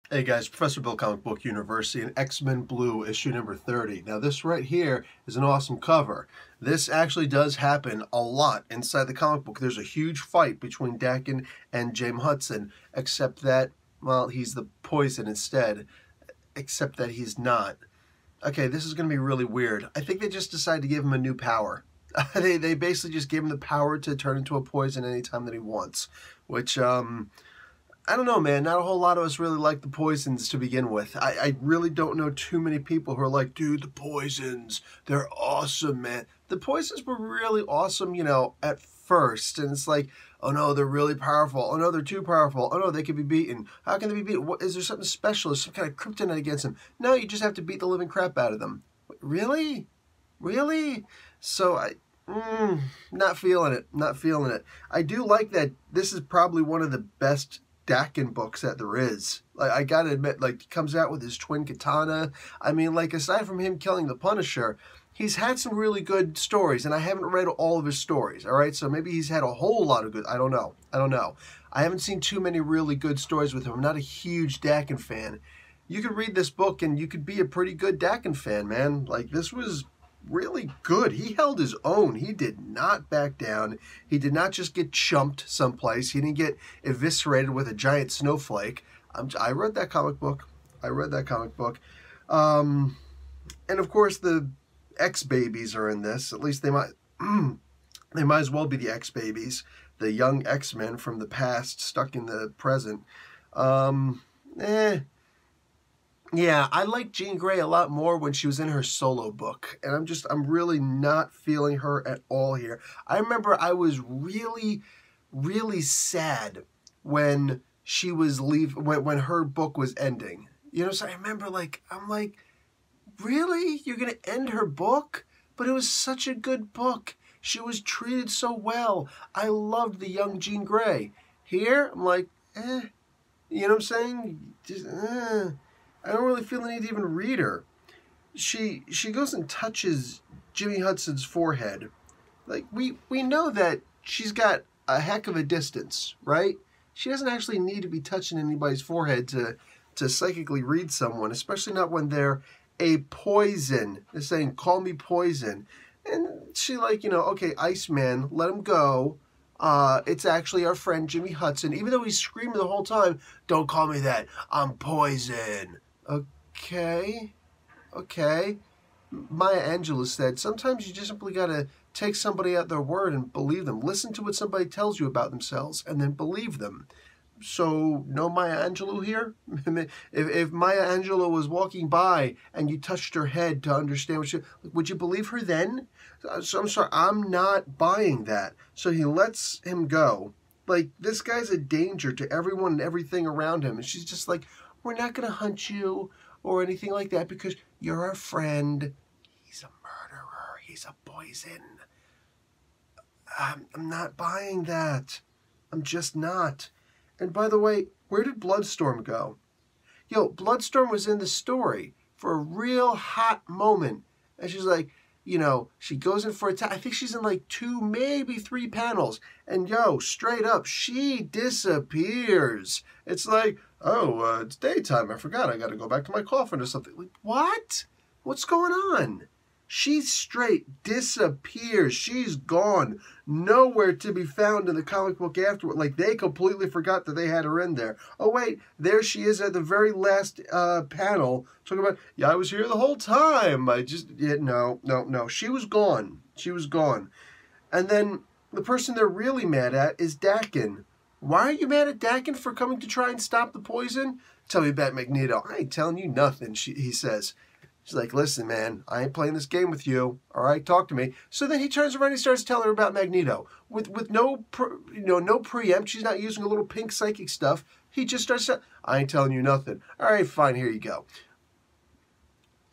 Hey guys, Professor Bill Comic Book University and X-Men Blue issue number 30. Now this right here is an awesome cover. This actually does happen a lot inside the comic book. There's a huge fight between Dakin and James Hudson, except that, well, he's the poison instead, except that he's not. Okay, this is going to be really weird. I think they just decided to give him a new power. They basically just gave him the power to turn into a poison anytime that he wants, which, I don't know, man. Not a whole lot of us really like the poisons to begin with. I really don't know too many people who are like, dude, the poisons, they're awesome, man. The poisons were really awesome, at first. And it's like, oh no, they're really powerful. Oh no, they're too powerful. Oh no, they can be beaten. How can they be beaten? What, is there something special? Is some kind of kryptonite against them? No, you just have to beat the living crap out of them. Really? Really? So not feeling it. Not feeling it. I do like that this is probably one of the best Dakin books that there is. Like, I gotta admit, like, he comes out with his twin katana. I mean, like, aside from him killing the Punisher, he's had some really good stories, and I haven't read all of his stories, all right? So maybe he's had a whole lot of good, I don't know. I haven't seen too many really good stories with him. I'm not a huge Dakin fan. You could read this book, and you could be a pretty good Dakin fan, man. Like, this was really good. He held his own. He did not back down. He did not just get chumped someplace. He didn't get eviscerated with a giant snowflake. I read that comic book. And of course the X-Babies are in this. At least they might they might as well be the X-Babies, the young X-Men from the past stuck in the present. Yeah, I like Jean Grey a lot more when she was in her solo book, and I'm really not feeling her at all here. I remember I was really, really sad when she was when her book was ending. So I remember, like, I'm like, really? You're gonna end her book? But it was such a good book. She was treated so well. I loved the young Jean Grey. Here, I'm like, you know what I'm saying? Just, I don't really feel the need to even read her. She goes and touches Jimmy Hudson's forehead. Like, we know that she's got a heck of a distance, right? She doesn't actually need to be touching anybody's forehead to psychically read someone, especially not when they're a poison. They're saying, call me poison. And she like, okay, Iceman, let him go. It's actually our friend Jimmy Hudson, even though he's screaming the whole time, don't call me that, I'm poison. Okay. Maya Angelou said, sometimes you just simply gotta take somebody at their word and believe them. Listen to what somebody tells you about themselves and then believe them. So, no Maya Angelou here? if Maya Angelou was walking by and you touched her head to understand what would you believe her then? So I'm sorry, I'm not buying that. So he lets him go. Like, this guy's a danger to everyone and everything around him. And she's just like, we're not going to hunt you or anything like that because you're our friend. He's a murderer. He's a poison. I'm not buying that. I'm just not. And by the way, where did Bloodstorm go? Yo, Bloodstorm was in the story for a real hot moment. And she's like, she goes in for a time. I think she's in like 2, maybe 3 panels. And yo, straight up, she disappears. It's like, oh, it's daytime. I forgot. I got to go back to my coffin or something. Like, what? What's going on? She straight disappears. She's gone. Nowhere to be found in the comic book afterward. Like, they completely forgot that they had her in there. Oh, wait. There she is at the very last panel. Talking about, yeah, I was here the whole time. No. She was gone. And then the person they're really mad at is Dakin. Why are you mad at Dakin for coming to try and stop the poison? Tell me about Magneto. I ain't telling you nothing, he says. She's like, listen, man, I ain't playing this game with you. All right, talk to me. So then he turns around and he starts telling her about Magneto. With no preempt. She's not using a little pink psychic stuff. He just starts to, I ain't telling you nothing. All right, fine, here you go.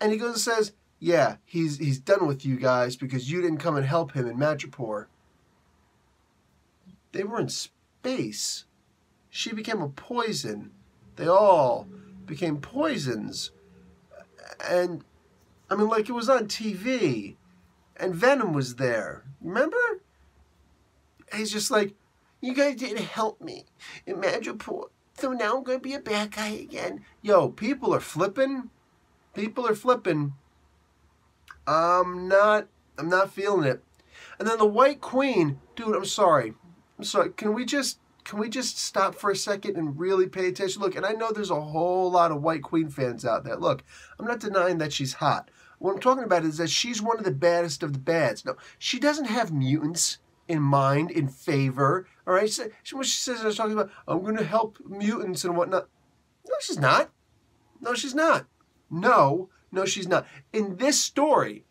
And he goes and says, yeah, he's done with you guys because you didn't come and help him in Madripoor. They were in space. She became a poison. They all became poisons. And, I mean, like, it was on TV. And Venom was there. Remember? He's just like, you guys didn't help me in Madripoor. So now I'm going to be a bad guy again. Yo, people are flipping. People are flipping. I'm not feeling it. And then the White Queen, dude, I'm sorry. Can we just stop for a second and really pay attention? Look, and I know there's a whole lot of White Queen fans out there. Look, I'm not denying that she's hot. What I'm talking about is that she's one of the baddest of the bads. No, she doesn't have mutants in mind, in favor. All right, what she says, I was talking about, I'm going to help mutants and whatnot. No, she's not. No, she's not. No, she's not. In this story,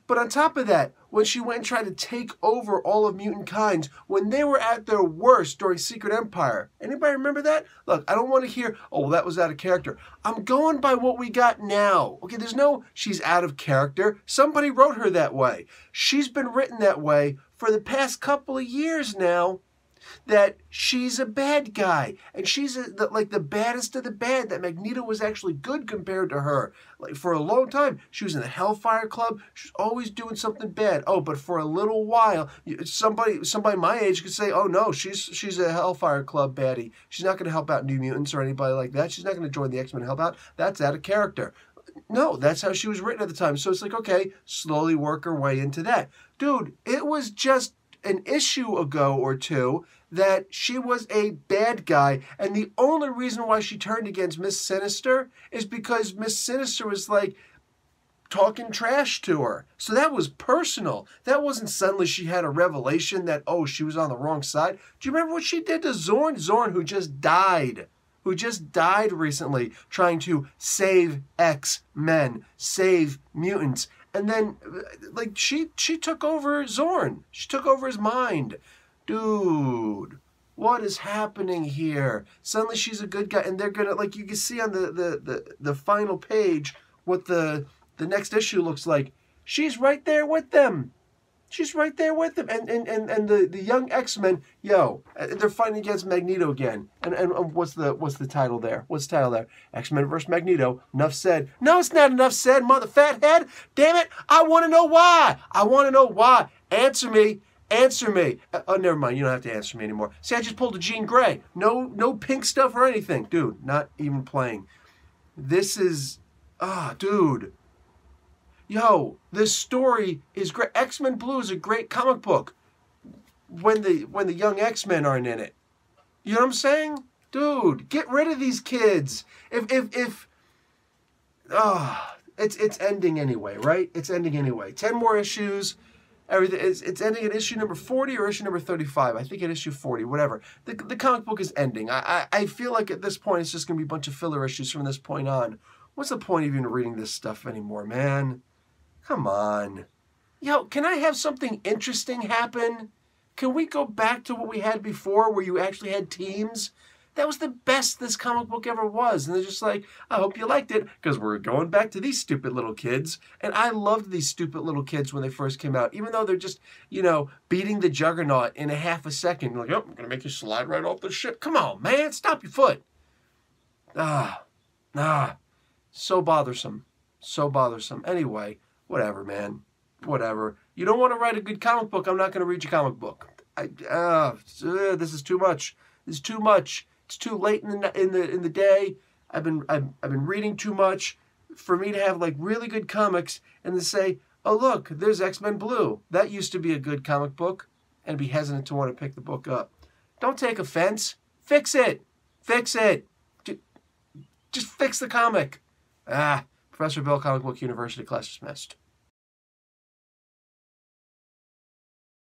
But on top of that, when she went and tried to take over all of mutant kinds, when they were at their worst during Secret Empire, anybody remember that? Look, I don't want to hear, oh, well, that was out of character. I'm going by what we got now. Okay, there's no, she's out of character. Somebody wrote her that way. She's been written that way for the past couple of years now, that she's a bad guy, and she's like the baddest of the bad, that Magneto was actually good compared to her. Like, for a long time, she was in the Hellfire Club. She was always doing something bad. Oh, but for a little while, somebody my age could say, oh no, she's a Hellfire Club baddie. She's not going to help out New Mutants or anybody like that. She's not going to join the X-Men and help out. That's out of character. No, that's how she was written at the time. So it's like, okay, slowly work her way into that. Dude, it was just an issue ago or two that she was a bad guy, and the only reason why she turned against Miss Sinister is because Miss Sinister was like talking trash to her. So that was personal. That wasn't suddenly she had a revelation that, oh, she was on the wrong side. Do you remember what she did to Zorn? Zorn, who just died recently trying to save X-Men, save mutants. And then, like, she took over Zorn. She took over his mind. Dude, what is happening here? Suddenly she's a good guy, and they're gonna, like, you can see on the final page what the next issue looks like. She's right there with them. She's right there with them. And the young X-Men, yo, they're fighting against Magneto again. And what's the title there? What's the title there? X-Men vs. Magneto. Enough said. No, it's not enough said, mother fathead. Damn it. I want to know why. I want to know why. Answer me. Answer me. Oh, never mind. You don't have to answer me anymore. See, I just pulled a Jean Grey. No pink stuff or anything. Dude, not even playing. This is... dude. Yo, this story is great. X-Men Blue is a great comic book when the young X-Men aren't in it. You know what I'm saying? Dude, get rid of these kids. It's ending anyway, right? It's ending anyway. 10 more issues. Everything it's ending at issue number 40 or issue number 35. I think at issue 40, whatever. The comic book is ending. I feel like at this point it's just going to be a bunch of filler issues from this point on. What's the point of even reading this stuff anymore, man? Come on. Yo, can I have something interesting happen? Can we go back to what we had before where you actually had teams? That was the best this comic book ever was. And they're just like, I hope you liked it because we're going back to these stupid little kids. And I loved these stupid little kids when they first came out, even though they're just, beating the Juggernaut in a half a second. Like, oh, I'm going to make you slide right off the ship. Come on, man. Stop your foot. So bothersome. So bothersome. Anyway, whatever, man. Whatever. You don't want to write a good comic book, I'm not going to read your comic book. This is too much. This is too much. It's too late in the day. I've been reading too much for me to have like really good comics and to say, oh look, there's X-Men Blue. That used to be a good comic book, and be hesitant to want to pick the book up. Don't take offense. Fix it. Fix it. Just fix the comic. Professor Bill, Comic Book University, class dismissed.